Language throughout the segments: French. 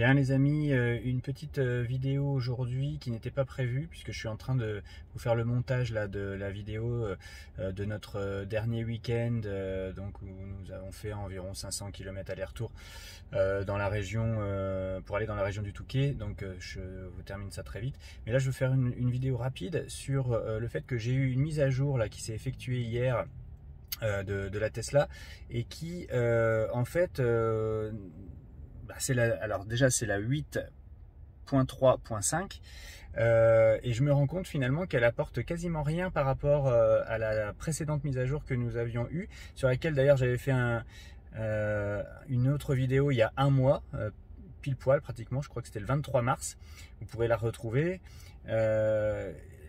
Bien les amis, une petite vidéo aujourd'hui qui n'était pas prévue puisque je suis en train de vous faire le montage là, de la vidéo de notre dernier week-end donc où nous avons fait environ 500 km aller-retour dans la région pour aller dans la région du Touquet. Donc je vous termine ça très vite. Mais là je vais faire une vidéo rapide sur le fait que j'ai eu une mise à jour là, qui s'est effectuée hier de la Tesla et qui en fait alors déjà c'est la 8.3.5 et je me rends compte finalement qu'elle apporte quasiment rien par rapport à la précédente mise à jour que nous avions eue, sur laquelle d'ailleurs j'avais fait une autre vidéo il y a un mois, pile poil pratiquement, je crois que c'était le 23 mars, vous pourrez la retrouver.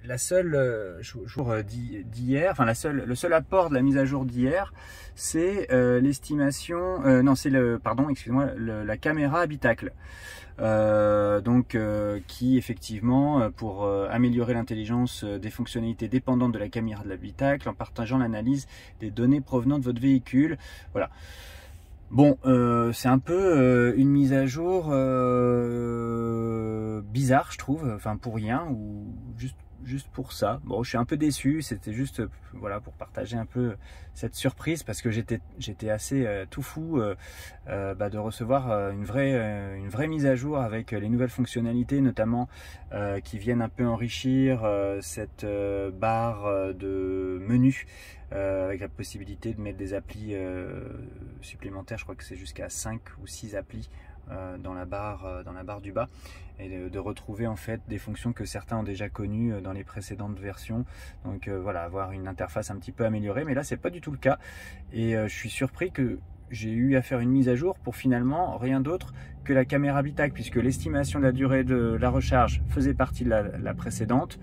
La seule jour d'hier, enfin le seul apport de la mise à jour d'hier, c'est l'estimation, non c'est la caméra habitacle, qui effectivement pour améliorer l'intelligence des fonctionnalités dépendantes de la caméra de l'habitacle en partageant l'analyse des données provenant de votre véhicule. Voilà. Bon, c'est un peu une mise à jour bizarre, je trouve, enfin pour rien, ou juste pour ça. Bon, je suis un peu déçu, c'était juste voilà, pour partager un peu cette surprise, parce que j'étais assez tout fou de recevoir une vraie mise à jour avec les nouvelles fonctionnalités, notamment qui viennent un peu enrichir cette barre de menu, avec la possibilité de mettre des applis supplémentaires. Je crois que c'est jusqu'à 5 ou 6 applis dans la barre du bas, et de retrouver en fait des fonctions que certains ont déjà connues dans les précédentes versions. Donc voilà, avoir une interface un petit peu améliorée, mais là c'est pas du tout le cas, et je suis surpris que j'ai eu à faire une mise à jour pour finalement rien d'autre que la caméra habitacle, puisque l'estimation de la durée de la recharge faisait partie de la précédente.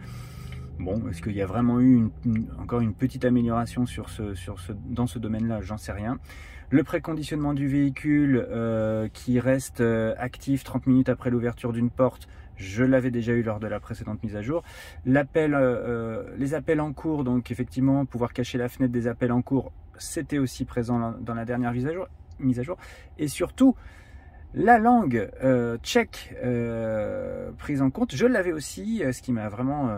Bon, est-ce qu'il y a vraiment eu encore une petite amélioration dans ce domaine-là? J'en sais rien. Le préconditionnement du véhicule qui reste actif 30 minutes après l'ouverture d'une porte, je l'avais déjà eu lors de la précédente mise à jour. Les appels en cours, donc effectivement pouvoir cacher la fenêtre des appels en cours, c'était aussi présent dans la dernière mise à jour. Et surtout, la langue tchèque prise en compte, je l'avais aussi, ce qui m'a vraiment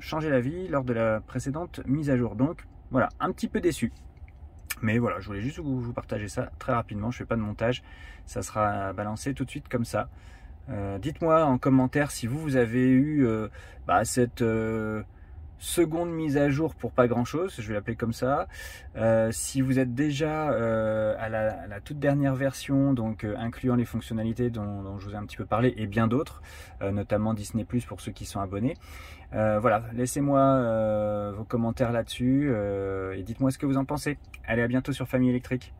changé la vie lors de la précédente mise à jour. Donc voilà, un petit peu déçu. Mais voilà, je voulais juste vous partager ça très rapidement. Je fais pas de montage, ça sera balancé tout de suite comme ça. Dites-moi en commentaire si vous avez eu cette seconde mise à jour pour pas grand chose, je vais l'appeler comme ça. Si vous êtes déjà à la toute dernière version, donc incluant les fonctionnalités dont je vous ai un petit peu parlé, et bien d'autres, notamment Disney+ pour ceux qui sont abonnés. Voilà, laissez-moi vos commentaires là-dessus et dites-moi ce que vous en pensez. Allez, à bientôt sur Famille Électrique.